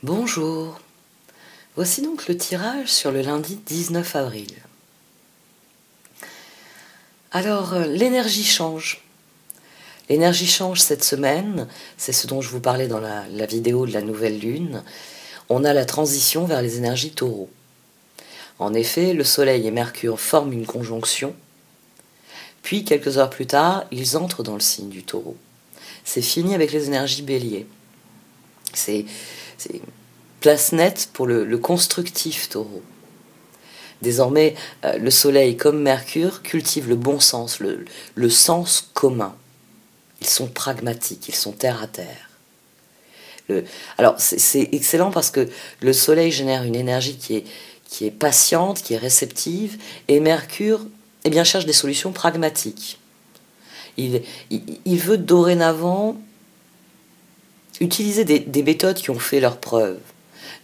Bonjour, voici donc le tirage sur le lundi 19 avril. Alors, l'énergie change. L'énergie change cette semaine, c'est ce dont je vous parlais dans la vidéo de la nouvelle lune. On a la transition vers les énergies taureaux. En effet, le Soleil et Mercure forment une conjonction, puis quelques heures plus tard, ils entrent dans le signe du taureau. C'est fini avec les énergies bélier. C'est place nette pour le constructif taureau. Désormais, le Soleil comme Mercure cultivent le bon sens, le sens commun. Ils sont pragmatiques, ils sont terre à terre. Alors c'est excellent parce que le Soleil génère une énergie qui est patiente, qui est réceptive, et Mercure cherche des solutions pragmatiques. Il veut dorénavant utiliser des méthodes qui ont fait leurs preuves.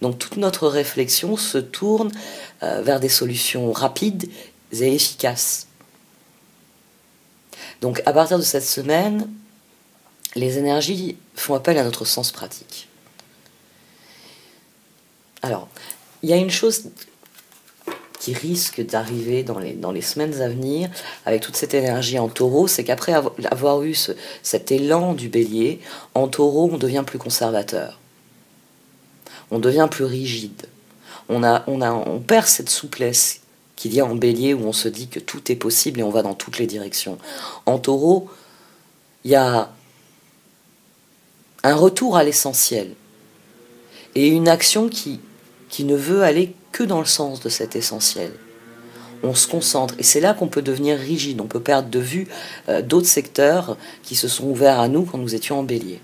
Donc toute notre réflexion se tourne vers des solutions rapides et efficaces. Donc à partir de cette semaine, les énergies font appel à notre sens pratique. Alors, il y a une chose qui risque d'arriver dans les semaines à venir avec toute cette énergie en taureau, c'est qu'après avoir eu cet élan du bélier, en taureau, on devient plus conservateur. On devient plus rigide. On perd cette souplesse qu'il y a en bélier où on se dit que tout est possible et on va dans toutes les directions. En taureau, il y a un retour à l'essentiel et une action qui ne veut aller que dans le sens de cet essentiel. On se concentre et c'est là qu'on peut devenir rigide, on peut perdre de vue d'autres secteurs qui se sont ouverts à nous quand nous étions en bélier.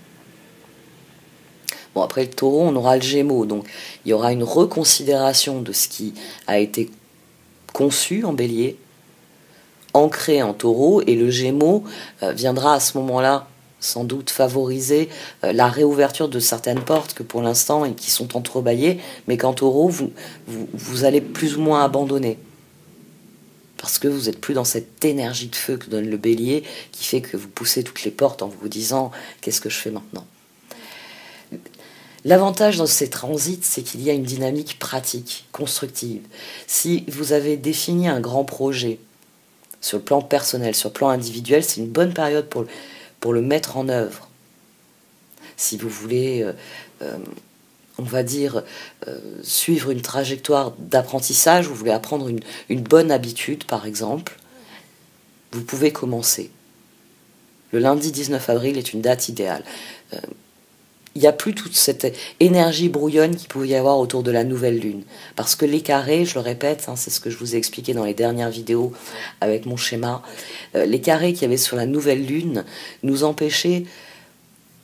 Bon, après le taureau, on aura le gémeaux, donc il y aura une reconsidération de ce qui a été conçu en bélier, ancré en taureau, et le gémeaux viendra à ce moment-là sans doute favoriser la réouverture de certaines portes que pour l'instant et qui sont entrebâillées, mais qu'en taureau, vous allez plus ou moins abandonner. Parce que vous n'êtes plus dans cette énergie de feu que donne le bélier, qui fait que vous poussez toutes les portes en vous disant « qu'est-ce que je fais maintenant ?» L'avantage dans ces transits, c'est qu'il y a une dynamique pratique, constructive. Si vous avez défini un grand projet sur le plan personnel, sur le plan individuel, c'est une bonne période pour le mettre en œuvre. Si vous voulez, on va dire, suivre une trajectoire d'apprentissage, vous voulez apprendre une bonne habitude, par exemple, vous pouvez commencer. Le lundi 19 avril est une date idéale. Il n'y a plus toute cette énergie brouillonne qu'il pouvait y avoir autour de la nouvelle lune. Parce que les carrés, je le répète, c'est ce que je vous ai expliqué dans les dernières vidéos avec mon schéma, les carrés qu'il y avait sur la nouvelle lune nous empêchaient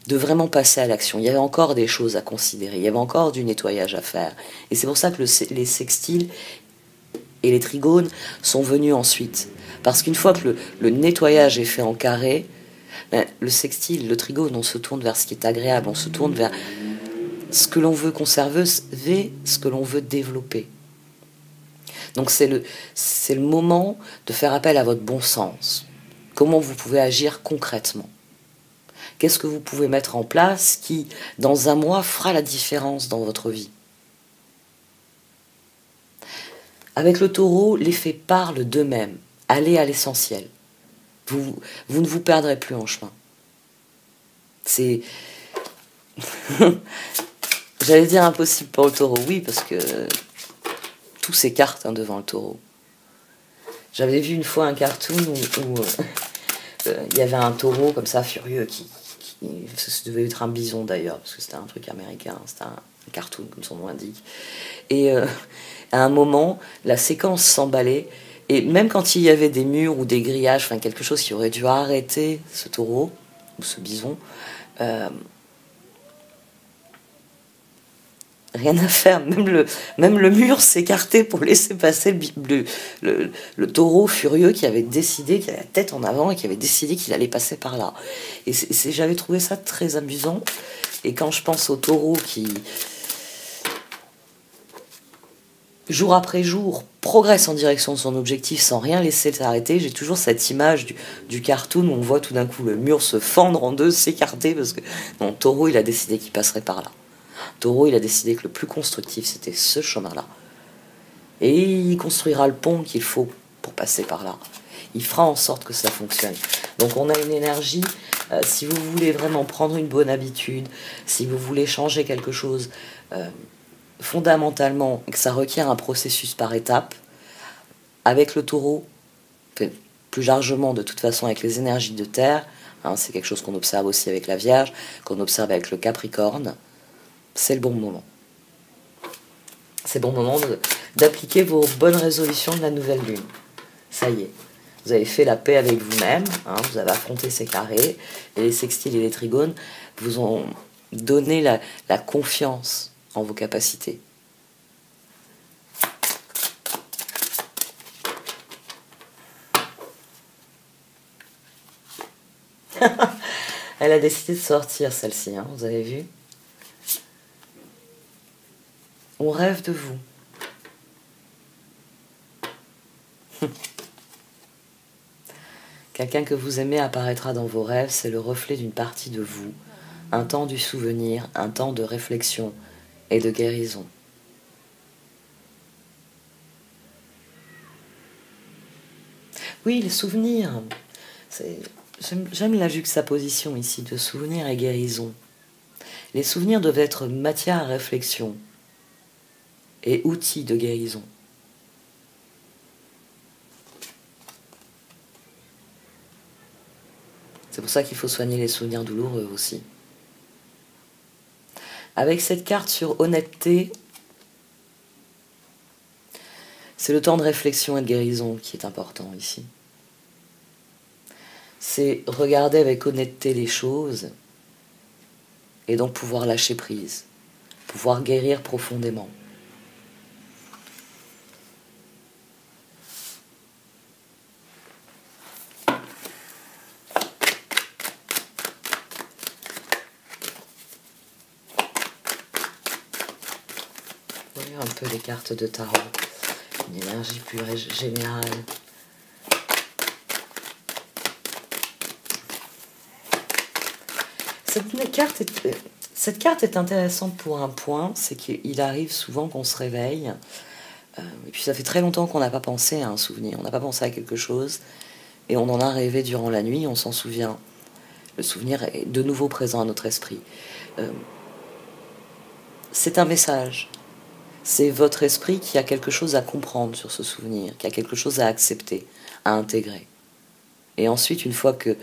de vraiment passer à l'action. Il y avait encore des choses à considérer, il y avait encore du nettoyage à faire. Et c'est pour ça que les sextiles et les trigones sont venus ensuite. Parce qu'une fois que le nettoyage est fait en carré, le sextile, le trigone, on se tourne vers ce qui est agréable, on se tourne vers ce que l'on veut conserver, ce que l'on veut développer. Donc c'est le moment de faire appel à votre bon sens. Comment vous pouvez agir concrètement? Qu'est-ce que vous pouvez mettre en place qui, dans un mois, fera la différence dans votre vie? Avec le taureau, les faits parlent d'eux-mêmes. Allez à l'essentiel. Vous ne vous perdrez plus en chemin. C'est... J'allais dire impossible pour le taureau, oui, parce que tout s'écarte devant le taureau. J'avais vu une fois un cartoon où il y avait un taureau comme ça, furieux, ça devait être un bison d'ailleurs, parce que c'était un truc américain, c'était un cartoon, comme son nom l'indique. Et à un moment, la séquence s'emballait, et même quand il y avait des murs ou des grillages, enfin quelque chose qui aurait dû arrêter ce taureau, ou ce bison, rien à faire, même le mur s'écartait pour laisser passer le taureau furieux qui avait décidé, qui avait la tête en avant et qui avait décidé qu'il allait passer par là. Et j'avais trouvé ça très amusant. Et quand je pense au taureau qui, jour après jour, progresse en direction de son objectif sans rien laisser s'arrêter, j'ai toujours cette image du cartoon où on voit tout d'un coup le mur se fendre en deux, s'écarter, parce que mon taureau, il a décidé qu'il passerait par là. Taureau, il a décidé que le plus constructif, c'était ce chemin-là. Et il construira le pont qu'il faut pour passer par là. Il fera en sorte que ça fonctionne. Donc on a une énergie, si vous voulez vraiment prendre une bonne habitude, si vous voulez changer quelque chose fondamentalement, et que ça requiert un processus par étapes, avec le taureau, plus largement de toute façon avec les énergies de terre, hein, c'est quelque chose qu'on observe aussi avec la Vierge, qu'on observe avec le Capricorne, c'est le bon moment. C'est le bon moment d'appliquer vos bonnes résolutions de la nouvelle lune. Ça y est, vous avez fait la paix avec vous-même, hein, vous avez affronté ces carrés, et les sextiles et les trigones vous ont donné la confiance en vos capacités. Elle a décidé de sortir, celle-ci, hein, vous avez vu? On rêve de vous. Quelqu'un que vous aimez apparaîtra dans vos rêves, c'est le reflet d'une partie de vous, un temps du souvenir, un temps de réflexion et de guérison. Oui, les souvenirs. J'aime la juxtaposition ici de souvenirs et guérison. Les souvenirs doivent être matière à réflexion et outils de guérison. C'est pour ça qu'il faut soigner les souvenirs douloureux aussi. Avec cette carte sur honnêteté, c'est le temps de réflexion et de guérison qui est important ici. C'est regarder avec honnêteté les choses et donc pouvoir lâcher prise, pouvoir guérir profondément. Voyons un peu les cartes de tarot, une énergie plus générale. Cette carte est intéressante pour un point, c'est qu'il arrive souvent qu'on se réveille, et puis ça fait très longtemps qu'on n'a pas pensé à un souvenir, on n'a pas pensé à quelque chose, et on en a rêvé durant la nuit, on s'en souvient. Le souvenir est de nouveau présent à notre esprit. C'est un message. C'est votre esprit qui a quelque chose à comprendre sur ce souvenir, qui a quelque chose à accepter, à intégrer. Et ensuite, une fois que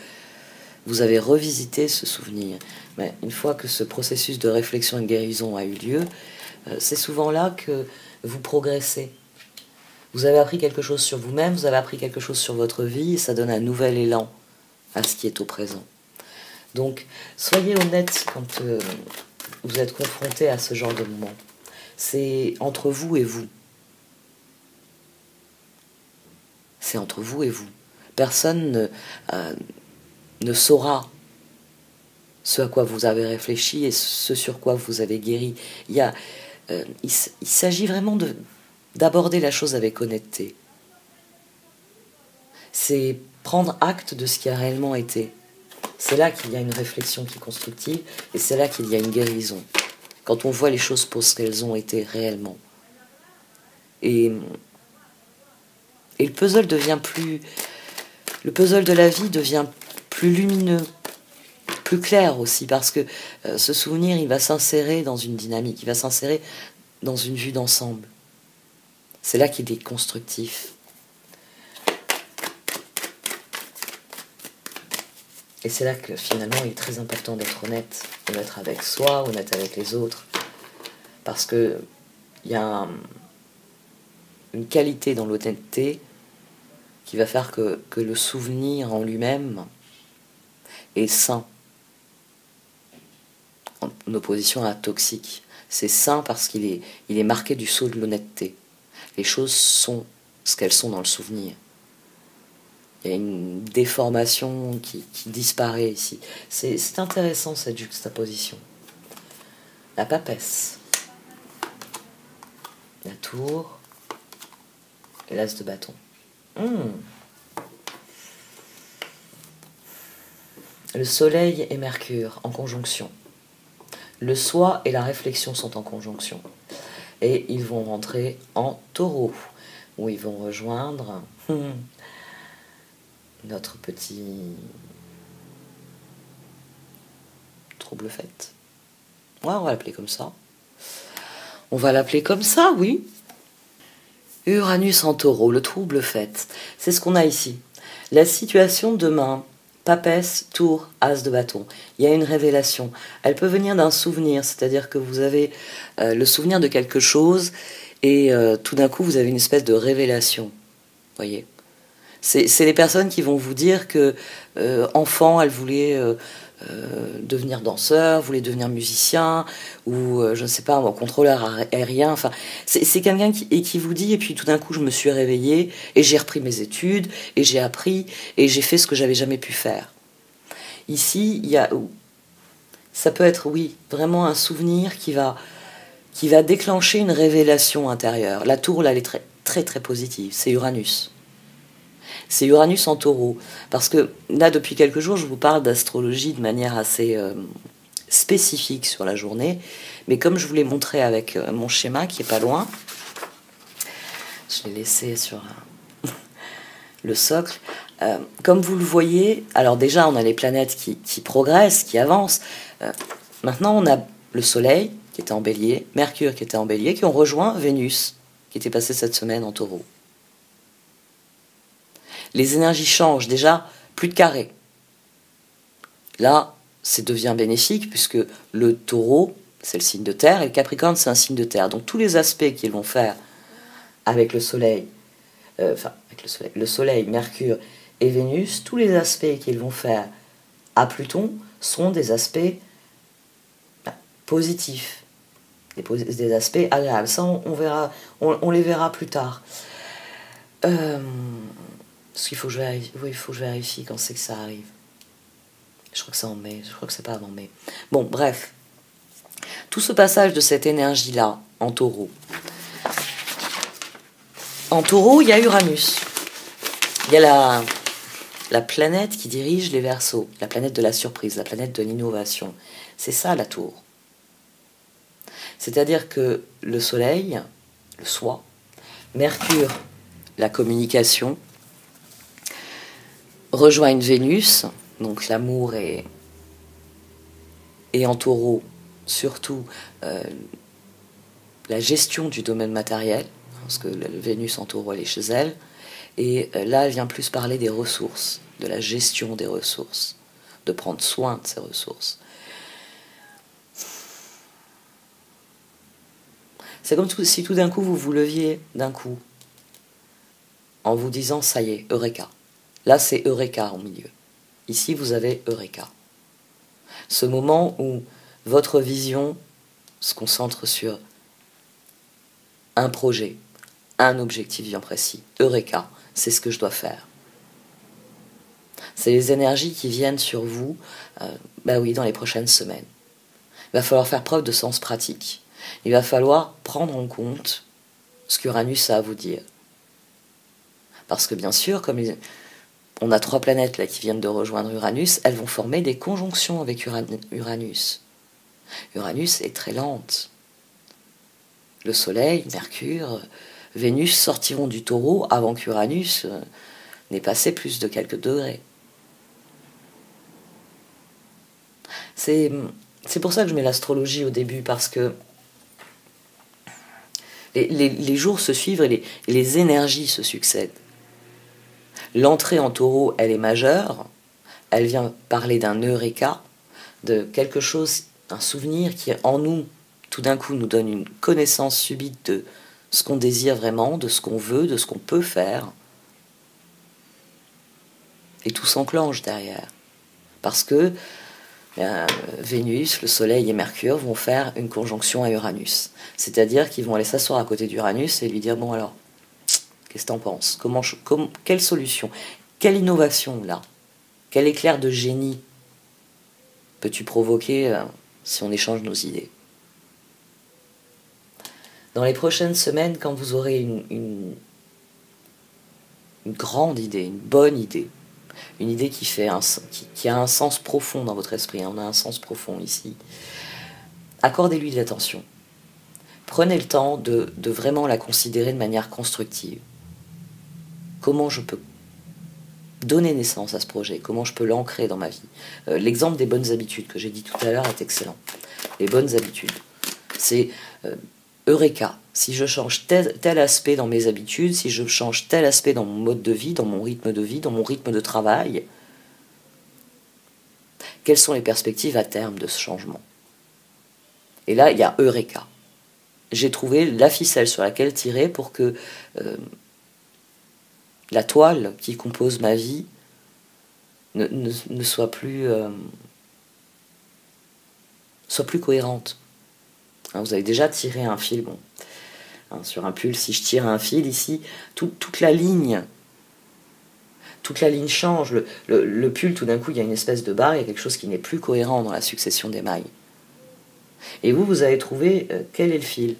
vous avez revisité ce souvenir, mais une fois que ce processus de réflexion et de guérison a eu lieu, c'est souvent là que vous progressez. Vous avez appris quelque chose sur vous-même, vous avez appris quelque chose sur votre vie, et ça donne un nouvel élan à ce qui est au présent. Donc, soyez honnête quand vous êtes confronté à ce genre de moment. C'est entre vous et vous. C'est entre vous et vous. Personne ne saura ce à quoi vous avez réfléchi et ce sur quoi vous avez guéri. Il s'agit vraiment d'aborder la chose avec honnêteté. C'est prendre acte de ce qui a réellement été. C'est là qu'il y a une réflexion qui est constructive et c'est là qu'il y a une guérison. Quand on voit les choses pour ce qu'elles ont été réellement. Et le puzzle devient plus... Le puzzle de la vie devient plus lumineux, plus clair aussi, parce que ce souvenir, il va s'insérer dans une dynamique, il va s'insérer dans une vue d'ensemble. C'est là qu'il est constructif. Et c'est là que finalement il est très important d'être honnête avec soi, honnête avec les autres, parce que il y a une qualité dans l'honnêteté qui va faire que le souvenir en lui-même est sain, en opposition à toxique. C'est sain parce qu'il est marqué du sceau de l'honnêteté. Les choses sont ce qu'elles sont dans le souvenir. Il y a une déformation qui disparaît ici. C'est intéressant cette juxtaposition. La papesse, la tour et l'as de bâton. Le soleil et Mercure en conjonction. Le soi et la réflexion sont en conjonction. Et ils vont rentrer en taureau, où ils vont rejoindre notre petit trouble fête. Ouais, on va l'appeler comme ça. On va l'appeler comme ça, oui. Uranus en taureau, le trouble fête. C'est ce qu'on a ici. La situation demain, papesse, tour, as de bâton. Il y a une révélation. Elle peut venir d'un souvenir, c'est-à-dire que vous avez le souvenir de quelque chose et tout d'un coup vous avez une espèce de révélation. Voyez. C'est les personnes qui vont vous dire que enfant, elles voulaient devenir danseur, voulait devenir musicien, ou je ne sais pas, contrôleur aérien. Enfin, c'est quelqu'un qui vous dit, et puis tout d'un coup je me suis réveillée, et j'ai repris mes études, et j'ai appris, et j'ai fait ce que j'avais jamais pu faire. Ici, ça peut être, oui, vraiment un souvenir qui va déclencher une révélation intérieure. La tour, là, elle est très, très, très positive. C'est Uranus. C'est Uranus en taureau. Parce que là, depuis quelques jours, je vous parle d'astrologie de manière assez spécifique sur la journée. Mais comme je vous l'ai montré avec mon schéma, qui est pas loin, je l'ai laissé sur le socle. Comme vous le voyez, alors déjà, on a les planètes qui progressent, qui avancent. Maintenant, on a le Soleil, qui était en bélier, Mercure, qui était en bélier, qui ont rejoint Vénus, qui était passée cette semaine en taureau. Les énergies changent, déjà, plus de carré. Là, ça devient bénéfique, puisque le taureau, c'est le signe de terre, et le capricorne, c'est un signe de terre. Donc tous les aspects qu'ils vont faire avec le soleil, le soleil, Mercure et Vénus, tous les aspects qu'ils vont faire à Pluton seront des aspects positifs, des aspects agréables. Ça, on les verra plus tard. Parce qu'il faut que je vérifie, oui, il faut que je vérifie quand c'est que ça arrive. Je crois que c'est en mai, je crois que c'est pas avant mai. Bon, bref. Tout ce passage de cette énergie-là en taureau. En taureau, il y a Uranus. Il y a la planète qui dirige les Verseaux, la planète de la surprise, la planète de l'innovation. C'est ça la tour. C'est-à-dire que le Soleil, le soi, Mercure, la communication, rejoignent Vénus, donc l'amour et en taureau, surtout la gestion du domaine matériel, parce que le Vénus en taureau, elle est chez elle, et là, elle vient plus parler des ressources, de la gestion des ressources, de prendre soin de ces ressources. C'est comme si tout d'un coup, vous vous leviez d'un coup, en vous disant, ça y est, Eureka. Là, c'est Eureka au milieu. Ici, vous avez Eureka. Ce moment où votre vision se concentre sur un projet, un objectif bien précis. Eureka, c'est ce que je dois faire. C'est les énergies qui viennent sur vous, dans les prochaines semaines. Il va falloir faire preuve de sens pratique. Il va falloir prendre en compte ce qu'Uranus a à vous dire. Parce que bien sûr, comme on a 3 planètes là qui viennent de rejoindre Uranus, elles vont former des conjonctions avec Uranus. Uranus est très lente. Le Soleil, Mercure, Vénus sortiront du taureau avant qu'Uranus n'ait passé plus de quelques degrés. C'est pour ça que je mets l'astrologie au début, parce que les jours se suivent et les énergies se succèdent. L'entrée en taureau, elle est majeure. Elle vient parler d'un eureka, de quelque chose, un souvenir qui, en nous, tout d'un coup, nous donne une connaissance subite de ce qu'on désire vraiment, de ce qu'on veut, de ce qu'on peut faire. Et tout s'enclenche derrière. Parce que Vénus, le Soleil et Mercure vont faire une conjonction à Uranus. C'est-à-dire qu'ils vont aller s'asseoir à côté d'Uranus et lui dire, bon alors, qu'est-ce que t'en penses ? Quelle solution ? Quelle innovation, là ? Quel éclair de génie peux-tu provoquer si on échange nos idées ? Dans les prochaines semaines, quand vous aurez une grande idée, une bonne idée, une idée qui a un sens profond dans votre esprit, on a un sens profond ici, accordez-lui de l'attention. Prenez le temps de vraiment la considérer de manière constructive. Comment je peux donner naissance à ce projet? Comment je peux l'ancrer dans ma vie? L'exemple des bonnes habitudes que j'ai dit tout à l'heure est excellent. Les bonnes habitudes, c'est Eureka. Si je change tel aspect dans mes habitudes, si je change tel aspect dans mon mode de vie, dans mon rythme de vie, dans mon rythme de travail, quelles sont les perspectives à terme de ce changement? Et là, il y a Eureka. J'ai trouvé la ficelle sur laquelle tirer pour que la toile qui compose ma vie ne soit plus cohérente. Hein, vous avez déjà tiré un fil, bon, hein, sur un pull, si je tire un fil ici, toute la ligne change. Le pull, tout d'un coup, il y a une espèce de barre, il y a quelque chose qui n'est plus cohérent dans la succession des mailles. Et vous avez trouvé quel est le fil?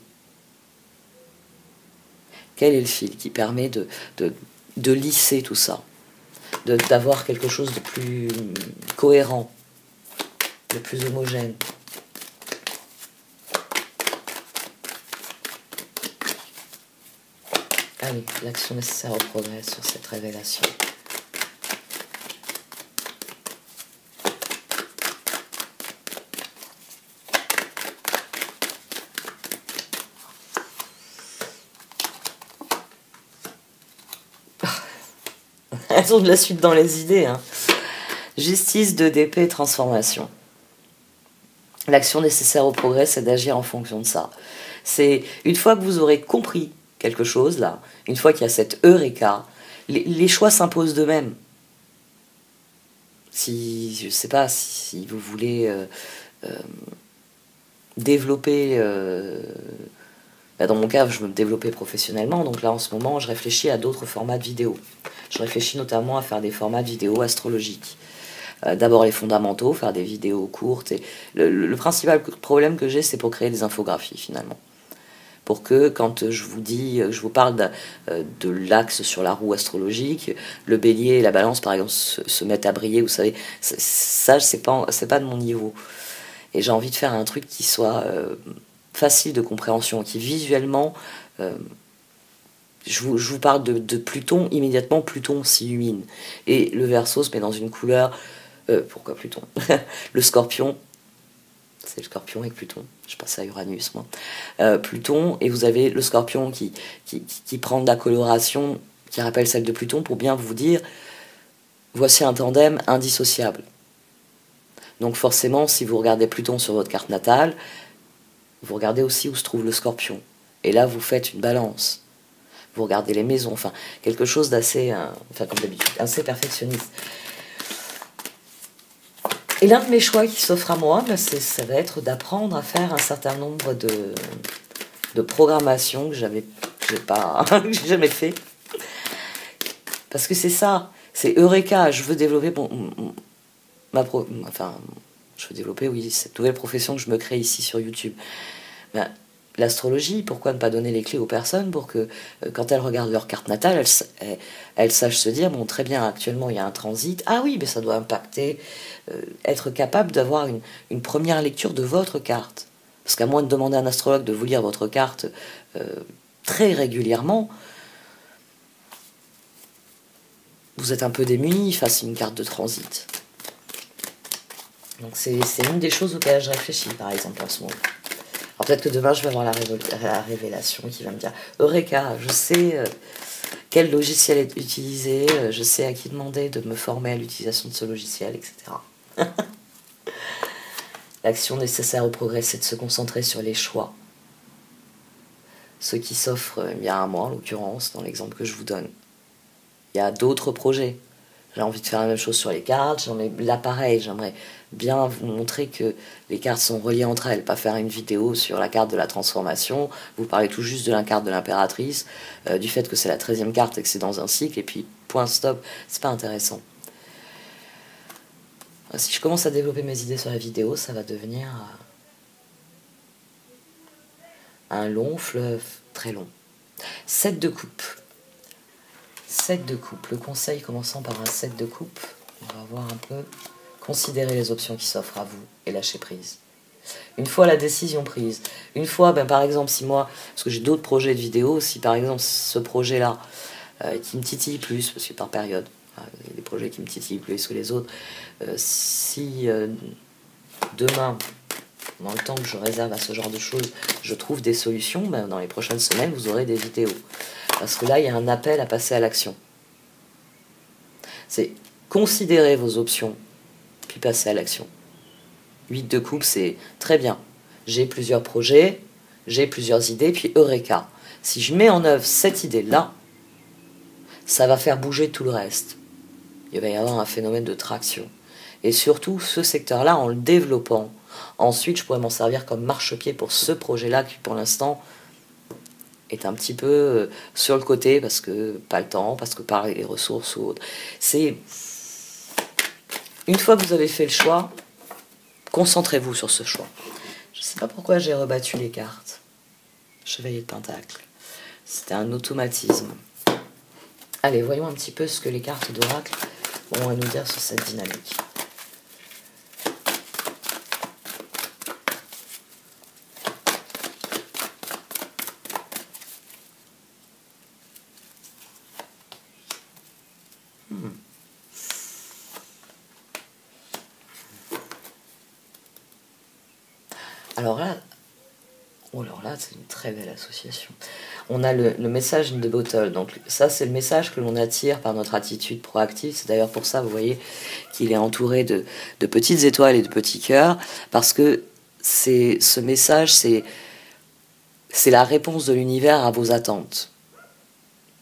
Quel est le fil qui permet de lisser tout ça, d'avoir quelque chose de plus cohérent, de plus homogène? Allez, l'action nécessaire au progrès sur cette révélation. Elles ont de la suite dans les idées. Hein. Justice, 2DP, transformation. L'action nécessaire au progrès, c'est d'agir en fonction de ça. C'est une fois que vous aurez compris quelque chose, là, une fois qu'il y a cette eureka, les choix s'imposent d'eux-mêmes. Si, je sais pas, si vous voulez développer... dans mon cas, je veux me développer professionnellement, donc là, en ce moment, je réfléchis à d'autres formats de vidéos. Je réfléchis notamment à faire des formats de vidéos astrologiques. D'abord les fondamentaux, faire des vidéos courtes. Et le principal problème que j'ai, c'est pour créer des infographies, finalement. Pour que, quand je vous parle de l'axe sur la roue astrologique, le bélier et la balance, par exemple, se mettent à briller, vous savez, ça, c'est pas de mon niveau. Et j'ai envie de faire un truc qui soit facile de compréhension, qui visuellement... je vous parle de Pluton, immédiatement Pluton s'illumine. Et le Verseau se met dans une couleur... pourquoi Pluton? Le Scorpion, c'est le Scorpion avec Pluton. Je passe à Uranus, moi. Pluton, et vous avez le Scorpion qui prend de la coloration qui rappelle celle de Pluton pour bien vous dire, voici un tandem indissociable. Donc forcément, si vous regardez Pluton sur votre carte natale, vous regardez aussi où se trouve le Scorpion. Et là, vous faites une balance. Vous regardez les maisons, enfin, quelque chose d'assez, comme d'habitude, assez perfectionniste. Et l'un de mes choix qui s'offre à moi, ça va être d'apprendre à faire un certain nombre de programmations que j'ai jamais fait. Parce que c'est ça, c'est Eureka, je veux développer je veux développer, oui, cette nouvelle profession que je me crée ici sur YouTube. Ben, l'astrologie, pourquoi ne pas donner les clés aux personnes pour que, quand elles regardent leur carte natale, elles sachent se dire, bon, très bien, actuellement, il y a un transit. Ah oui, mais ça doit impacter, être capable d'avoir une première lecture de votre carte. Parce qu'à moins de demander à un astrologue de vous lire votre carte très régulièrement, vous êtes un peu démuni face à une carte de transit. Donc c'est une des choses auxquelles je réfléchis, par exemple, en ce moment. Alors peut-être que demain, je vais avoir la révélation qui va me dire « Eureka, je sais quel logiciel est utilisé, je sais à qui demander de me former à l'utilisation de ce logiciel, etc. » L'action nécessaire au progrès, c'est de se concentrer sur les choix. Ceux qui s'offrent bien à moi, en l'occurrence, dans l'exemple que je vous donne. Il y a d'autres projets. J'ai envie de faire la même chose sur les cartes. Là, pareil, j'aimerais bien vous montrer que les cartes sont reliées entre elles. Pas faire une vidéo sur la carte de la transformation. Vous parlez tout juste de la carte de l'impératrice, du fait que c'est la 13e carte et que c'est dans un cycle, et puis point stop. C'est pas intéressant. Si je commence à développer mes idées sur la vidéo, ça va devenir un long fleuve, très long. 7 de coupe. 7 de coupe. Le conseil commençant par un 7 de coupe. On va voir un peu. Considérez les options qui s'offrent à vous et lâchez prise. Une fois la décision prise, une fois, ben, par exemple, si moi, parce que j'ai d'autres projets de vidéo, si par exemple ce projet-là, qui me titille plus, parce que par période, il y a des projets qui me titillent plus que les autres, si demain, dans le temps que je réserve à ce genre de choses, je trouve des solutions, ben, dans les prochaines semaines, vous aurez des vidéos. Parce que là, il y a un appel à passer à l'action. C'est considérer vos options, puis passer à l'action. 8 de coupe, c'est très bien. J'ai plusieurs projets, j'ai plusieurs idées, puis eureka. Si je mets en œuvre cette idée-là, ça va faire bouger tout le reste. Il va y avoir un phénomène de traction. Et surtout, ce secteur-là, en le développant, ensuite, je pourrais m'en servir comme marchepied pour ce projet-là qui, pour l'instant, est un petit peu sur le côté, parce que pas le temps, parce que pas les ressources ou autre. C'est... Une fois que vous avez fait le choix, concentrez-vous sur ce choix. Je ne sais pas pourquoi j'ai rebattu les cartes. Chevalier de Pentacle. C'était un automatisme. Allez, voyons un petit peu ce que les cartes d'oracle ont à nous dire sur cette dynamique. Alors là, c'est une très belle association. On a le message in the bottle. Donc ça, c'est le message que l'on attire par notre attitude proactive. C'est d'ailleurs pour ça, vous voyez, qu'il est entouré de petites étoiles et de petits cœurs, parce que ce message, c'est la réponse de l'univers à vos attentes.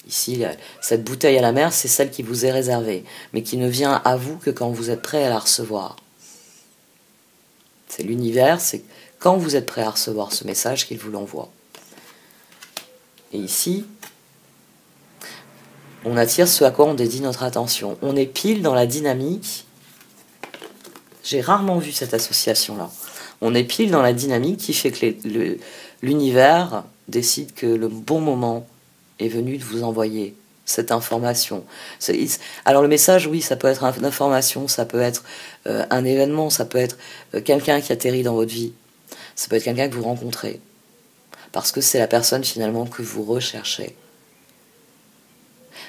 Ici, cette bouteille à la mer, c'est celle qui vous est réservée, mais qui ne vient à vous que quand vous êtes prêt à la recevoir. C'est l'univers, c'est quand vous êtes prêt à recevoir ce message qu'il vous l'envoie. Et ici, on attire ce à quoi on dédie notre attention. On est pile dans la dynamique. J'ai rarement vu cette association-là. On est pile dans la dynamique qui fait que l'univers décide que le bon moment est venu de vous envoyer cette information. Alors le message, oui, ça peut être une information, ça peut être un événement, ça peut être quelqu'un qui atterrit dans votre vie, ça peut être quelqu'un que vous rencontrez, parce que c'est la personne finalement que vous recherchez.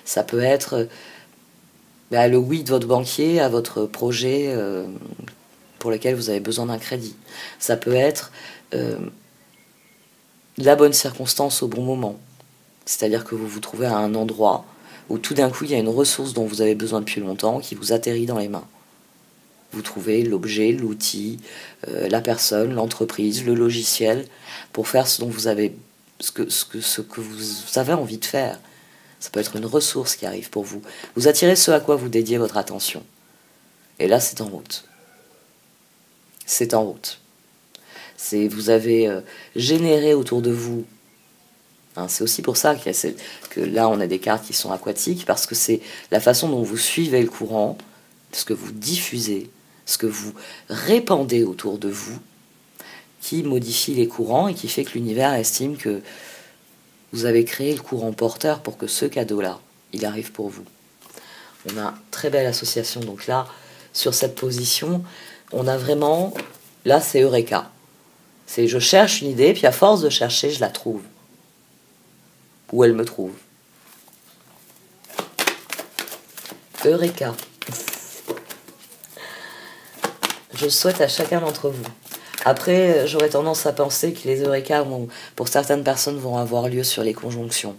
Ça peut être le oui de votre banquier à votre projet pour lequel vous avez besoin d'un crédit. Ça peut être la bonne circonstance au bon moment. C'est-à-dire que vous vous trouvez à un endroit où tout d'un coup il y a une ressource dont vous avez besoin depuis longtemps qui vous atterrit dans les mains. Vous trouvez l'objet, l'outil, la personne, l'entreprise, le logiciel pour faire ce dont vous avez, ce que vous avez envie de faire. Ça peut être une ressource qui arrive pour vous. Vous attirez ce à quoi vous dédiez votre attention. Et là, c'est en route. C'est en route. Vous avez généré autour de vous. C'est aussi pour ça que là, on a des cartes qui sont aquatiques, parce que c'est la façon dont vous suivez le courant, ce que vous diffusez, ce que vous répandez autour de vous, qui modifie les courants et qui fait que l'univers estime que vous avez créé le courant porteur pour que ce cadeau-là, il arrive pour vous. On a une très belle association. Donc là, sur cette position, on a vraiment... Là, c'est Eureka. C'est je cherche une idée, puis à force de chercher, je la trouve. Ou elle me trouve. Eureka. Je souhaite à chacun d'entre vous. Après, j'aurais tendance à penser que les Eureka, pour certaines personnes, vont avoir lieu sur les conjonctions.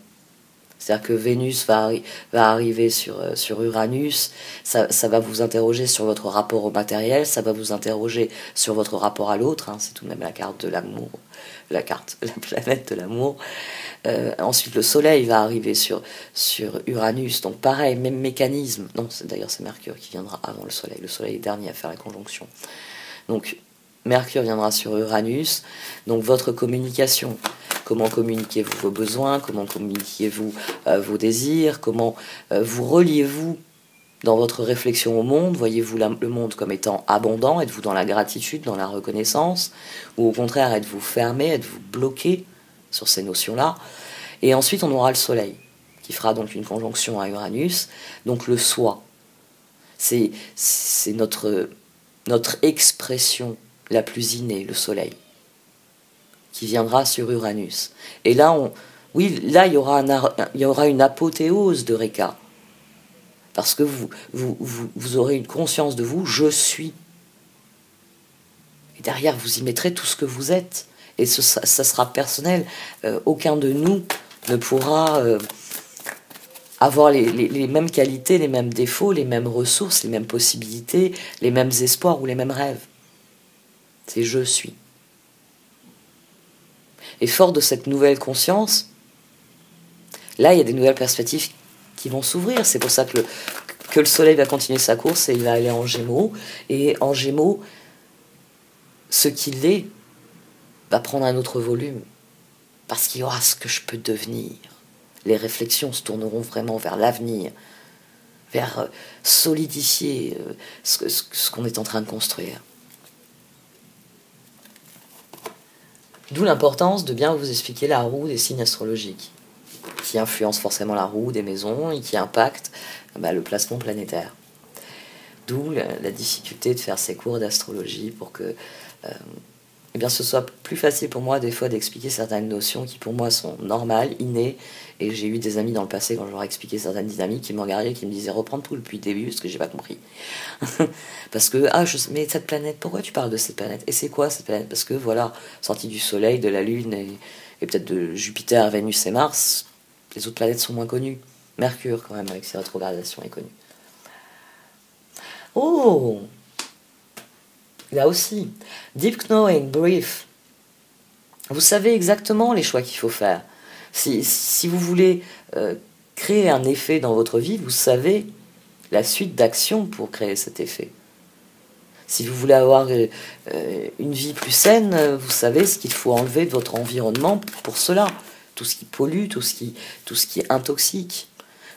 C'est-à-dire que Vénus va arriver sur Uranus, ça va vous interroger sur votre rapport au matériel, ça va vous interroger sur votre rapport à l'autre, c'est tout de même la carte de l'amour, la planète de l'amour. Ensuite, le Soleil va arriver sur Uranus, donc pareil, même mécanisme. Non, d'ailleurs c'est Mercure qui viendra avant le Soleil est le dernier à faire la conjonction. Donc, Mercure viendra sur Uranus, donc votre communication. Comment communiquez-vous vos besoins, comment communiquez-vous vos désirs, comment vous reliez-vous dans votre réflexion au monde, voyez-vous le monde comme étant abondant, êtes-vous dans la gratitude, dans la reconnaissance, ou au contraire êtes-vous fermé, êtes-vous bloqué sur ces notions-là. Et ensuite on aura le Soleil, qui fera donc une conjonction à Uranus, donc le soi. C'est notre expression la plus innée, le soleil, qui viendra sur Uranus. Et là, oui, là, il y aura une apothéose de Reka. Parce que vous aurez une conscience de vous, je suis. Et derrière, vous y mettrez tout ce que vous êtes. Et ça sera personnel. Aucun de nous ne pourra avoir les mêmes qualités, les mêmes défauts, les mêmes ressources, les mêmes possibilités, les mêmes espoirs ou les mêmes rêves. C'est je suis. Et fort de cette nouvelle conscience, là, il y a des nouvelles perspectives qui vont s'ouvrir. C'est pour ça que le soleil va continuer sa course et il va aller en Gémeaux. Et en Gémeaux, ce qu'il est va prendre un autre volume. Parce qu'il y aura ce que je peux devenir. Les réflexions se tourneront vraiment vers l'avenir, vers solidifier ce qu'on est en train de construire. D'où l'importance de bien vous expliquer la roue des signes astrologiques, qui influence forcément la roue des maisons et qui impacte le placement planétaire. D'où la difficulté de faire ces cours d'astrologie pour que ce soit plus facile pour moi des fois d'expliquer certaines notions qui pour moi sont normales, innées, et j'ai eu des amis dans le passé quand je leur ai expliqué certaines dynamiques qui me regardaient et qui me disaient reprendre tout depuis le début parce que j'ai pas compris. Parce que mais cette planète, pourquoi tu parles de cette planète? Et c'est quoi cette planète? Parce que voilà, sortie du Soleil, de la Lune et peut-être de Jupiter, Vénus et Mars, les autres planètes sont moins connues. Mercure quand même avec ses rétrogradations est connu. Oh, là aussi, deep knowing, brief. Vous savez exactement les choix qu'il faut faire. Si vous voulez créer un effet dans votre vie, vous savez la suite d'actions pour créer cet effet. Si vous voulez avoir une vie plus saine, vous savez ce qu'il faut enlever de votre environnement pour cela. Tout ce qui pollue, tout ce qui intoxique.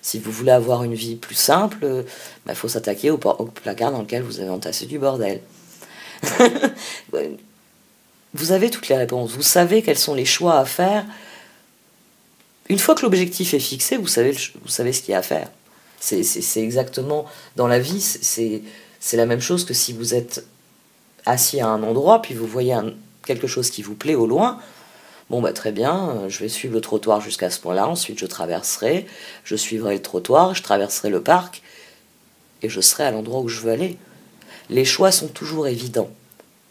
Si vous voulez avoir une vie plus simple, faut s'attaquer au placard dans lequel vous avez entassé du bordel. Vous avez toutes les réponses, vous savez quels sont les choix à faire. Une fois que l'objectif est fixé, vous savez ce qu'il y a à faire. C'est exactement, dans la vie, c'est la même chose que si vous êtes assis à un endroit, puis vous voyez quelque chose qui vous plaît au loin. Bon, très bien, je vais suivre le trottoir jusqu'à ce point-là, ensuite je suivrai le trottoir, je traverserai le parc, et je serai à l'endroit où je veux aller. Les choix sont toujours évidents.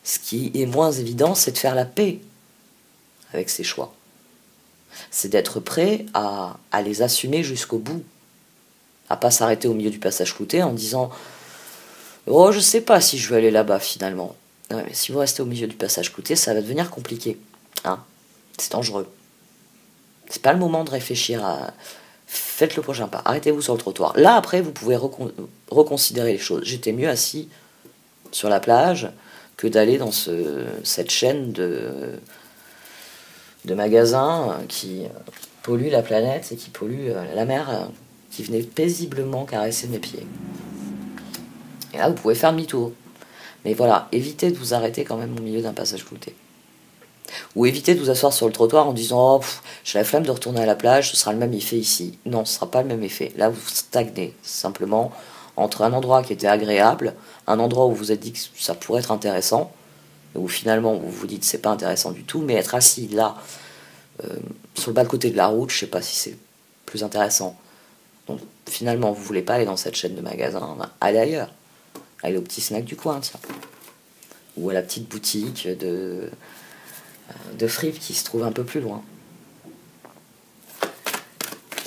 Ce qui est moins évident, c'est de faire la paix avec ces choix. C'est d'être prêt à les assumer jusqu'au bout. À pas s'arrêter au milieu du passage clouté en disant « Oh, je sais pas si je veux aller là-bas finalement. » Ouais, mais si vous restez au milieu du passage clouté, ça va devenir compliqué. Hein, c'est dangereux. C'est pas le moment de réfléchir à... Faites le prochain pas. Arrêtez-vous sur le trottoir. Là, après, vous pouvez reconsidérer les choses. J'étais mieux assis sur la plage que d'aller dans cette chaîne de magasins qui polluent la planète et qui polluent la mer qui venait paisiblement caresser mes pieds. Et là, vous pouvez faire demi-tour. Mais voilà, évitez de vous arrêter quand même au milieu d'un passage clouté. Ou évitez de vous asseoir sur le trottoir en disant « Oh, j'ai la flemme de retourner à la plage, ce sera le même effet ici. » Non, ce ne sera pas le même effet. Là, vous stagnez simplement entre un endroit qui était agréable, un endroit où vous vous êtes dit que ça pourrait être intéressant, où finalement vous vous dites c'est pas intéressant du tout, mais être assis là, sur le bas de côté de la route, je sais pas si c'est plus intéressant. Donc finalement vous voulez pas aller dans cette chaîne de magasins, allez ailleurs. Allez au petit snack du coin, tiens. Ou à la petite boutique de fripes qui se trouve un peu plus loin.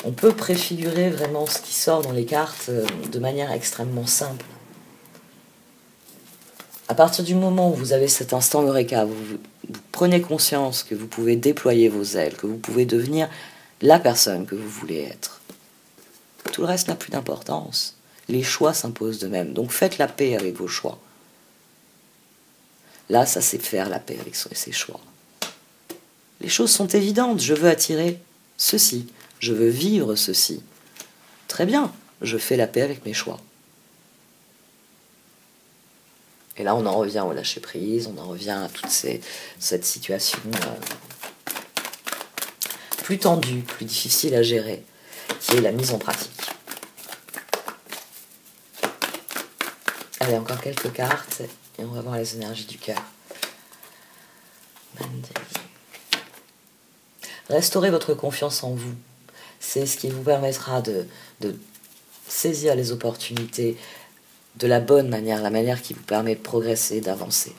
On peut préfigurer vraiment ce qui sort dans les cartes de manière extrêmement simple. À partir du moment où vous avez cet instant Eureka, vous prenez conscience que vous pouvez déployer vos ailes, que vous pouvez devenir la personne que vous voulez être. Tout le reste n'a plus d'importance. Les choix s'imposent d'eux-mêmes. Donc faites la paix avec vos choix. Là, ça c'est faire la paix avec ses choix. Les choses sont évidentes. Je veux attirer ceci. Je veux vivre ceci. Très bien, je fais la paix avec mes choix. Et là, on en revient au lâcher-prise, on en revient à toute cette situation plus tendue, plus difficile à gérer, qui est la mise en pratique. Allez, encore quelques cartes, et on va voir les énergies du cœur. Restaurez votre confiance en vous. C'est ce qui vous permettra de saisir les opportunités de la bonne manière, la manière qui vous permet de progresser, d'avancer.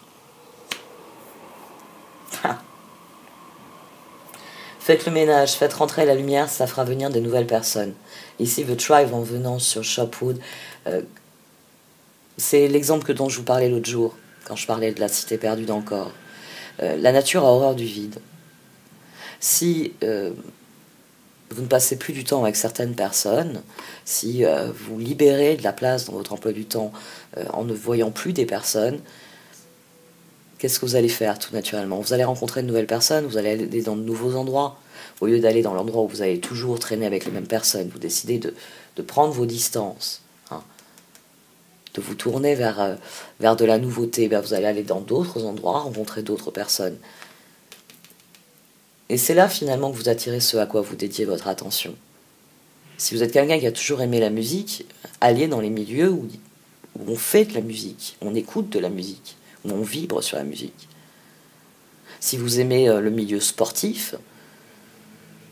Faites le ménage, faites rentrer la lumière, ça fera venir de nouvelles personnes. Ici, The Tribe, en venant sur Shopwood, c'est l'exemple dont je vous parlais l'autre jour, quand je parlais de la cité perdue d'Angkor. La nature a horreur du vide. Si vous ne passez plus du temps avec certaines personnes, si vous libérez de la place dans votre emploi du temps en ne voyant plus des personnes, qu'est-ce que vous allez faire tout naturellement? Vous allez rencontrer de nouvelles personnes, vous allez aller dans de nouveaux endroits. Au lieu d'aller dans l'endroit où vous allez toujours traîner avec les mêmes personnes, vous décidez de prendre vos distances, hein, de vous tourner vers de la nouveauté. Ben, vous allez aller dans d'autres endroits, rencontrer d'autres personnes. Et c'est là finalement que vous attirez ce à quoi vous dédiez votre attention. Si vous êtes quelqu'un qui a toujours aimé la musique, allez dans les milieux où on fait de la musique, on écoute de la musique, où on vibre sur la musique. Si vous aimez le milieu sportif,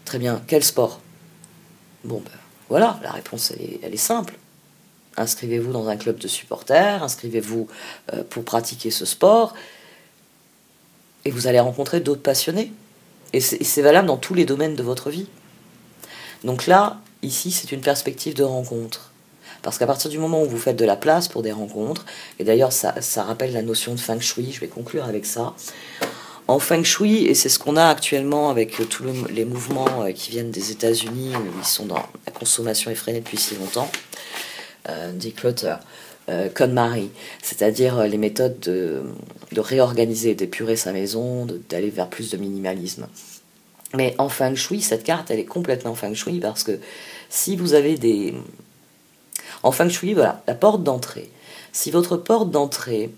très bien, quel sport? Bon, ben voilà, la réponse elle est simple. Inscrivez-vous dans un club de supporters, inscrivez-vous pour pratiquer ce sport, et vous allez rencontrer d'autres passionnés. Et c'est valable dans tous les domaines de votre vie. Donc là, ici, c'est une perspective de rencontre. Parce qu'à partir du moment où vous faites de la place pour des rencontres, et d'ailleurs ça rappelle la notion de Feng Shui, je vais conclure avec ça. En Feng Shui, et c'est ce qu'on a actuellement avec tous les mouvements qui viennent des États-Unis, où ils sont dans la consommation effrénée depuis si longtemps, declutter, KonMari, c'est-à-dire les méthodes de réorganiser, d'épurer sa maison, d'aller vers plus de minimalisme. Mais en Feng Shui, cette carte, elle est complètement Feng Shui parce que si vous avez des... En Feng Shui, voilà, la porte d'entrée. Si votre porte d'entrée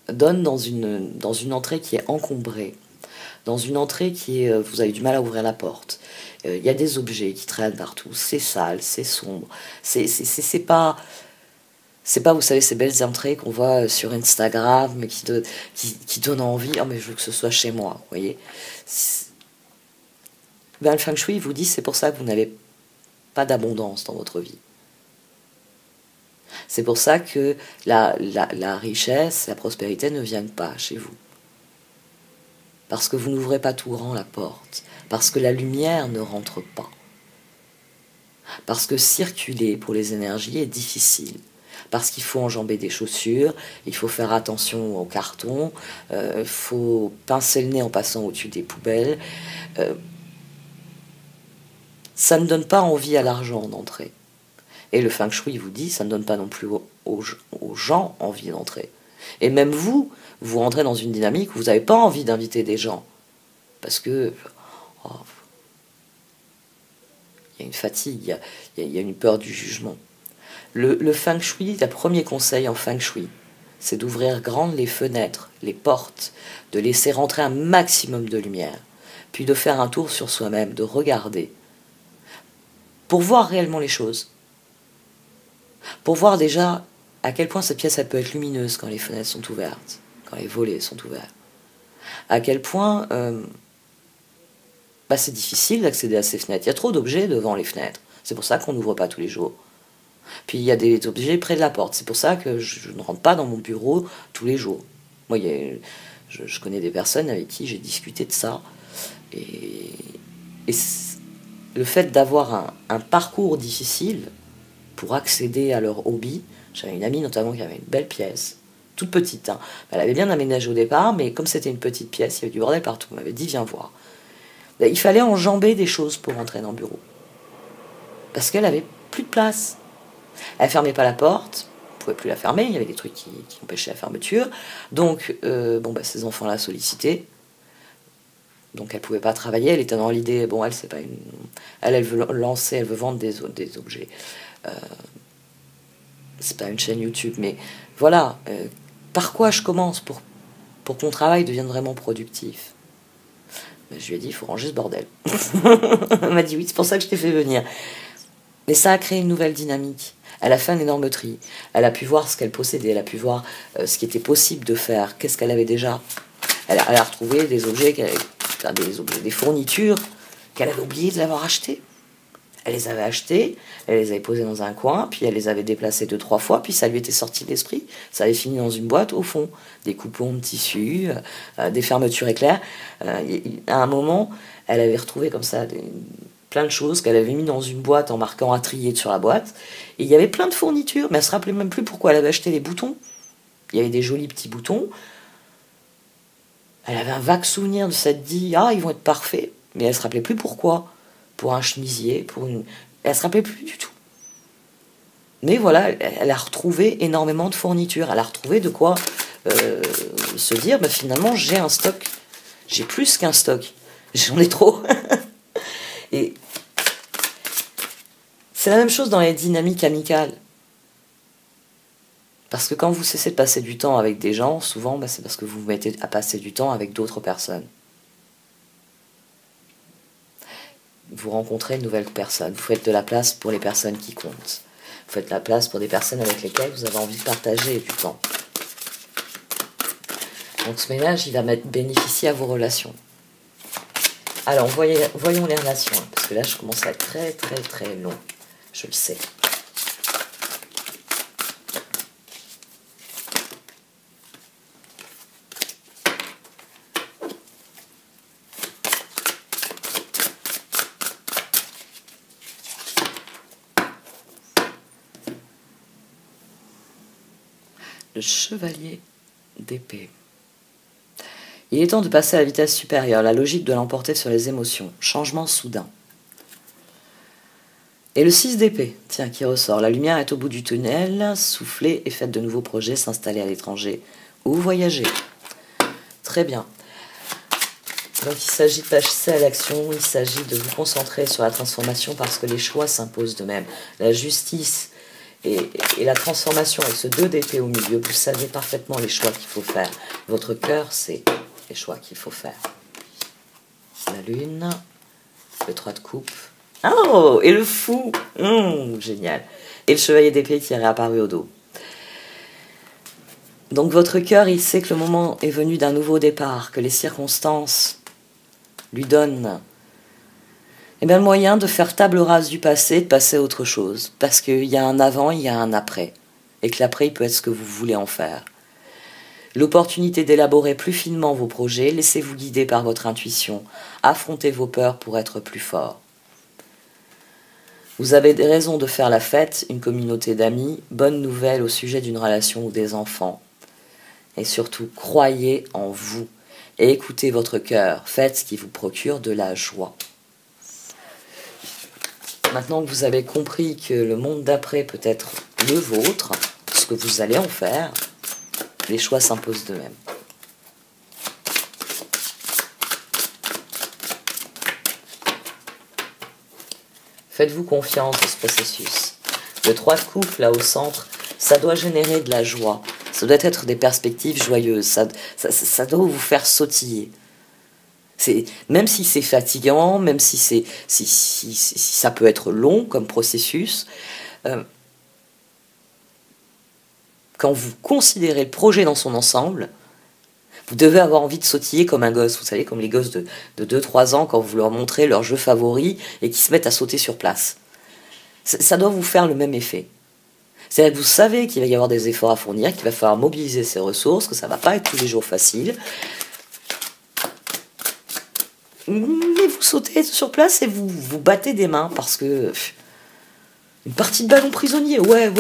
donne dans une entrée qui est encombrée, dans une entrée qui est... vous avez du mal à ouvrir la porte, il y a des objets qui traînent partout, c'est sale, c'est sombre, c'est pas... C'est pas, vous savez, ces belles entrées qu'on voit sur Instagram, mais qui donnent envie. Oh, mais je veux que ce soit chez moi, vous voyez. Ben, le Feng Shui vous dit c'est pour ça que vous n'avez pas d'abondance dans votre vie. C'est pour ça que la richesse, la prospérité ne viennent pas chez vous. Parce que vous n'ouvrez pas tout grand la porte. Parce que la lumière ne rentre pas. Parce que circuler pour les énergies est difficile. Parce qu'il faut enjamber des chaussures, il faut faire attention au carton, il faut pincer le nez en passant au-dessus des poubelles. Ça ne donne pas envie à l'argent d'entrer. Et le Feng Shui vous dit, ça ne donne pas non plus aux gens envie d'entrer. Et même vous rentrez dans une dynamique où vous n'avez pas envie d'inviter des gens. Parce que il y a une fatigue, il y a une peur du jugement. Le Feng Shui, le premier conseil en Feng Shui, c'est d'ouvrir grandes les fenêtres, les portes, de laisser rentrer un maximum de lumière, puis de faire un tour sur soi-même, de regarder, pour voir réellement les choses. Pour voir déjà à quel point cette pièce elle peut être lumineuse quand les fenêtres sont ouvertes, quand les volets sont ouverts. À quel point c'est difficile d'accéder à ces fenêtres. Il y a trop d'objets devant les fenêtres. C'est pour ça qu'on n'ouvre pas tous les jours. Puis il y a des objets près de la porte. C'est pour ça que je ne rentre pas dans mon bureau tous les jours. Moi, je connais des personnes avec qui j'ai discuté de ça. Et le fait d'avoir un parcours difficile pour accéder à leur hobby, j'avais une amie notamment qui avait une belle pièce, toute petite. Hein. Elle avait bien aménagé au départ, mais comme c'était une petite pièce, il y avait du bordel partout. Elle m'avait dit, viens voir. Il fallait enjamber des choses pour entrer dans le bureau. Parce qu'elle avait plus de place. Elle fermait pas la porte, on pouvait plus la fermer, il y avait des trucs qui empêchaient la fermeture. Donc, ces enfants-là sollicitaient. Donc elle pouvait pas travailler, elle était dans l'idée, elle c'est pas une... Elle veut lancer, elle veut vendre des objets. C'est pas une chaîne YouTube, mais voilà, par quoi je commence pour que mon travail devienne vraiment productif? Je lui ai dit, il faut ranger ce bordel. Elle m'a dit, oui, c'est pour ça que je t'ai fait venir. Mais ça a créé une nouvelle dynamique. Elle a fait un énorme tri. Elle a pu voir ce qu'elle possédait, elle a pu voir ce qui était possible de faire, qu'est-ce qu'elle avait déjà. Elle a retrouvé des objets, des fournitures qu'elle avait oublié de l'avoir achetées. Elle les avait achetées, elle les avait posées dans un coin, puis elle les avait déplacées 2-3 fois, puis ça lui était sorti de l'esprit. Ça avait fini dans une boîte au fond. Des coupons de tissu, des fermetures éclairs. À un moment, elle avait retrouvé comme ça plein de choses qu'elle avait mis dans une boîte en marquant à trier sur la boîte. Et il y avait plein de fournitures, mais elle se rappelait même plus pourquoi elle avait acheté les boutons. Il y avait des jolis petits boutons. Elle avait un vague souvenir de s'être dit « Ah, ils vont être parfaits », mais elle se rappelait plus pourquoi. Pour un chemisier, elle se rappelait plus du tout. Mais voilà, elle a retrouvé énormément de fournitures. Elle a retrouvé de quoi se dire bah, finalement, j'ai un stock. J'ai plus qu'un stock. J'en ai trop. Et c'est la même chose dans les dynamiques amicales. Parce que quand vous cessez de passer du temps avec des gens, souvent, bah, c'est parce que vous vous mettez à passer du temps avec d'autres personnes. Vous rencontrez une nouvelle personne, vous faites de la place pour les personnes qui comptent. Vous faites de la place pour des personnes avec lesquelles vous avez envie de partager du temps. Donc ce ménage, il va bénéficier à vos relations. Alors, voyons les relations, hein, parce que là, je commence à être très, très, très long. Je le sais. Le chevalier d'épée. Il est temps de passer à la vitesse supérieure. La logique doit l'emporter sur les émotions. Changement soudain. Et le 6 d'épée, tiens, qui ressort. La lumière est au bout du tunnel. Soufflez et faites de nouveaux projets, s'installer à l'étranger ou voyager. Très bien. Donc il s'agit de passer à l'action, il s'agit de vous concentrer sur la transformation parce que les choix s'imposent d'eux-mêmes. La justice et la transformation avec ce 2 d'épée au milieu, vous savez parfaitement les choix qu'il faut faire. Votre cœur, c'est les choix qu'il faut faire. La lune, le 3 de coupe. Oh, et le fou, génial. Et le chevalier d'épée qui est réapparu au dos. Donc votre cœur, il sait que le moment est venu d'un nouveau départ, que les circonstances lui donnent le moyen de faire table rase du passé, de passer à autre chose. Parce qu'il y a un avant, il y a un après. Et que l'après, il peut être ce que vous voulez en faire. L'opportunité d'élaborer plus finement vos projets, laissez-vous guider par votre intuition. Affrontez vos peurs pour être plus fort. Vous avez des raisons de faire la fête, une communauté d'amis, bonne nouvelle au sujet d'une relation ou des enfants. Et surtout, croyez en vous et écoutez votre cœur. Faites ce qui vous procure de la joie. Maintenant que vous avez compris que le monde d'après peut être le vôtre, ce que vous allez en faire, les choix s'imposent d'eux-mêmes. Faites-vous confiance dans ce processus. Le 3 de coupe, là au centre, ça doit générer de la joie. Ça doit être des perspectives joyeuses. Ça doit vous faire sautiller. Même si c'est fatigant, même si ça peut être long comme processus, quand vous considérez le projet dans son ensemble, vous devez avoir envie de sautiller comme un gosse. Vous savez, comme les gosses de 2-3 ans quand vous leur montrez leur jeu favori et qui se mettent à sauter sur place. Ça doit vous faire le même effet. C'est-à-dire que vous savez qu'il va y avoir des efforts à fournir, qu'il va falloir mobiliser ses ressources, que ça ne va pas être tous les jours facile. Mais vous sautez sur place et vous battez des mains parce que... Une partie de ballon prisonnier, ouais.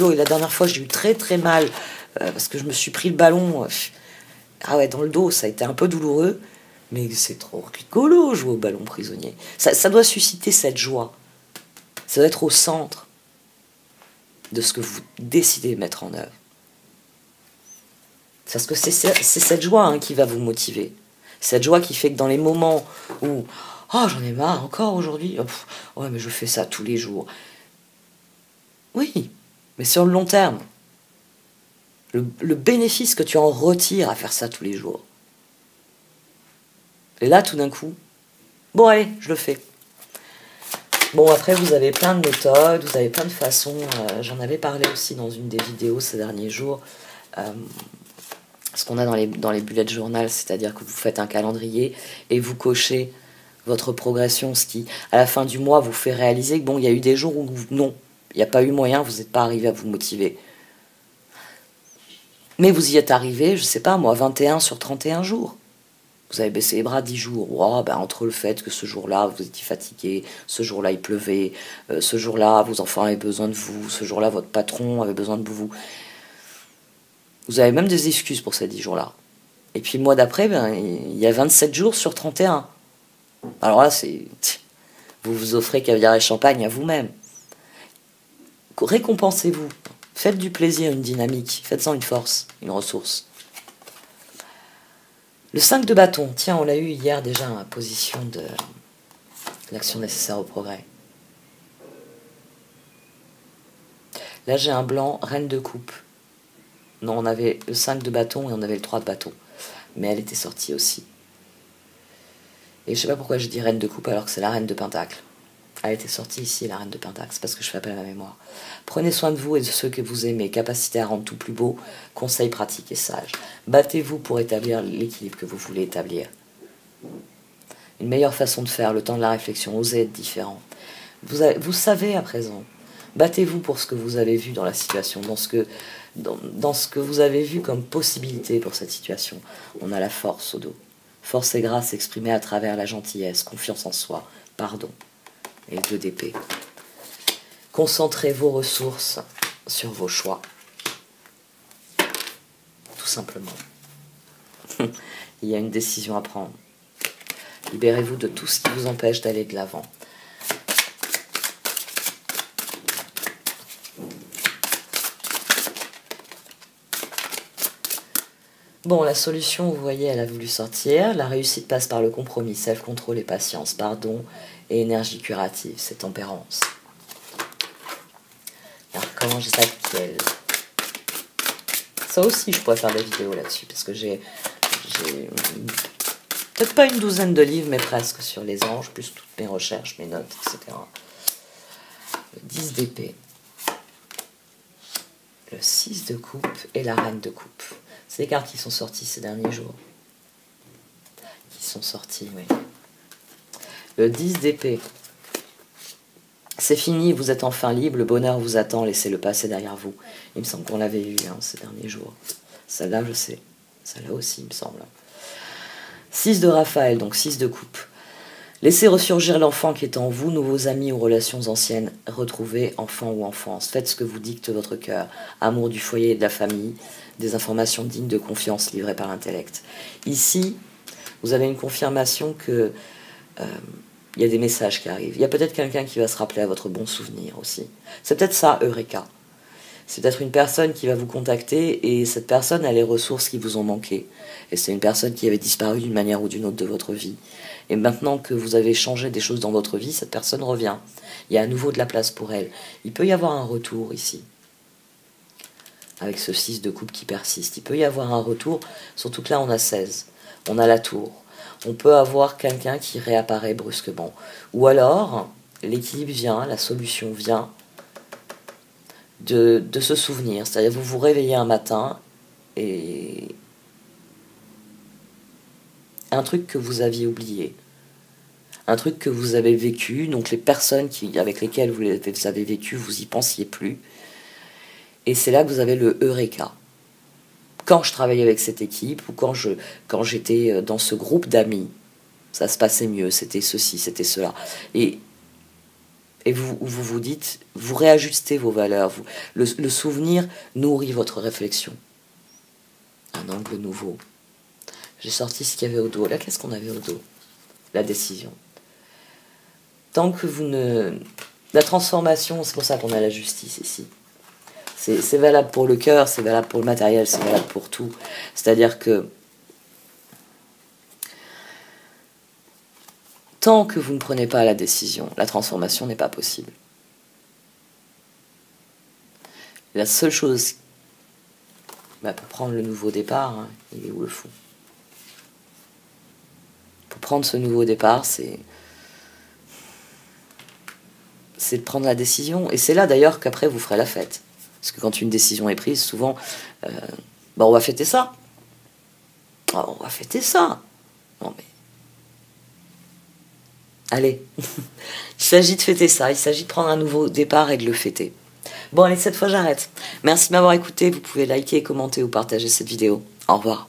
Oh, et la dernière fois, j'ai eu très très mal parce que je me suis pris le ballon ah ouais, dans le dos, ça a été un peu douloureux, mais c'est trop rigolo jouer au ballon prisonnier. Ça doit susciter cette joie. Ça doit être au centre de ce que vous décidez de mettre en œuvre. Parce que c'est cette joie qui va vous motiver. Cette joie qui fait que dans les moments où « Oh, j'en ai marre, encore aujourd'hui. Ouais, mais je fais ça tous les jours. » Oui, mais sur le long terme, le bénéfice que tu en retires à faire ça tous les jours. Et là, tout d'un coup, bon allez, je le fais. Bon, après, vous avez plein de méthodes, vous avez plein de façons. J'en avais parlé aussi dans une des vidéos ces derniers jours. ce qu'on a dans les bullet journal, c'est-à-dire que vous faites un calendrier et vous cochez votre progression, ce qui, à la fin du mois, vous fait réaliser que bon, il y a eu des jours où non, il n'y a pas eu moyen, vous n'êtes pas arrivé à vous motiver. Mais vous y êtes arrivé, je sais pas moi, 21 sur 31 jours. Vous avez baissé les bras 10 jours. Wow, ben entre le fait que ce jour-là, vous étiez fatigué, ce jour-là, il pleuvait, ce jour-là, vos enfants avaient besoin de vous, ce jour-là, votre patron avait besoin de vous. Vous avez même des excuses pour ces 10 jours-là. Et puis le mois d'après, ben, il y a 27 jours sur 31. Alors là, c'est... Vous vous offrez caviar et champagne à vous-même. Récompensez-vous. Faites du plaisir, une dynamique. Faites-en une force, une ressource. Le 5 de bâton. Tiens, on l'a eu hier déjà en position de l'action nécessaire au progrès. Là, j'ai un blanc, reine de coupe. Non, on avait le 5 de bâton et on avait le 3 de bâton. Mais elle était sortie aussi. Et je sais pas pourquoi je dis reine de coupe alors que c'est la reine de pentacle. Elle était sortie ici, la reine de pentacle. C'est parce que je fais appel à ma mémoire. Prenez soin de vous et de ceux que vous aimez. Capacité à rendre tout plus beau. Conseils pratiques et sages. Battez-vous pour établir l'équilibre que vous voulez établir. Une meilleure façon de faire, le temps de la réflexion. Osez être différent. Vous savez à présent. Battez-vous pour ce que vous avez vu dans la situation, dans ce que vous avez vu comme possibilité pour cette situation. On a la force au dos. Force et grâce exprimée à travers la gentillesse, confiance en soi, pardon. Et 2 d'épée. Concentrez vos ressources sur vos choix. Tout simplement. Il y a une décision à prendre. Libérez-vous de tout ce qui vous empêche d'aller de l'avant. Bon, la solution, vous voyez, elle a voulu sortir. La réussite passe par le compromis, self-control et patience, pardon et énergie curative, c'est tempérance. Archange Zadkiel. Ça aussi, je pourrais faire des vidéos là-dessus, parce que j'ai peut-être pas une douzaine de livres, mais presque sur les anges, plus toutes mes recherches, mes notes, etc. Le 10 d'épée. Le 6 de coupe et la reine de coupe. C'est les cartes qui sont sorties ces derniers jours. Qui sont sorties, oui. Le 10 d'épée. C'est fini, vous êtes enfin libre, le bonheur vous attend, laissez-le passer derrière vous. Il me semble qu'on l'avait vu ces derniers jours. Celle-là, je sais. Celle-là aussi, il me semble. 6 de Raphaël, donc 6 de coupe. Laissez ressurgir l'enfant qui est en vous, nouveaux amis ou relations anciennes. Retrouvez enfant ou enfance. Faites ce que vous dicte votre cœur. Amour du foyer et de la famille. Des informations dignes de confiance livrées par l'intellect. Ici, vous avez une confirmation que il y a des messages qui arrivent. Il y a peut-être quelqu'un qui va se rappeler à votre bon souvenir aussi. C'est peut-être ça, Eureka. C'est peut-être une personne qui va vous contacter et cette personne a les ressources qui vous ont manqué. Et c'est une personne qui avait disparu d'une manière ou d'une autre de votre vie. Et maintenant que vous avez changé des choses dans votre vie, cette personne revient. Il y a à nouveau de la place pour elle. Il peut y avoir un retour ici. Avec ce 6 de coupe qui persiste. Il peut y avoir un retour, surtout que là on a 16. On a la tour. On peut avoir quelqu'un qui réapparaît brusquement. Ou alors, l'équilibre vient, la solution vient de se souvenir. C'est-à-dire vous vous réveillez un matin et un truc que vous aviez oublié. Un truc que vous avez vécu, donc les personnes avec lesquelles vous avez vécu, vous y pensiez plus. Et c'est là que vous avez le Eureka. Quand je travaillais avec cette équipe ou quand j'étais dans ce groupe d'amis, ça se passait mieux, c'était ceci, c'était cela. Et vous dites, vous réajustez vos valeurs. Le souvenir nourrit votre réflexion. Un angle nouveau. J'ai sorti ce qu'il y avait au dos. Là, qu'est-ce qu'on avait au dos? La décision. Tant que vous ne... La transformation, c'est pour ça qu'on a la justice ici. C'est valable pour le cœur, c'est valable pour le matériel, c'est valable pour tout. C'est-à-dire que tant que vous ne prenez pas la décision, la transformation n'est pas possible. La seule chose pour prendre le nouveau départ, hein, il est où le fou? Pour prendre ce nouveau départ, c'est de prendre la décision. Et c'est là d'ailleurs qu'après vous ferez la fête. Parce que quand une décision est prise, souvent, on va fêter ça. Oh, on va fêter ça. Non mais... Allez, il s'agit de fêter ça, il s'agit de prendre un nouveau départ et de le fêter. Bon allez, cette fois j'arrête. Merci de m'avoir écouté, vous pouvez liker, commenter ou partager cette vidéo. Au revoir.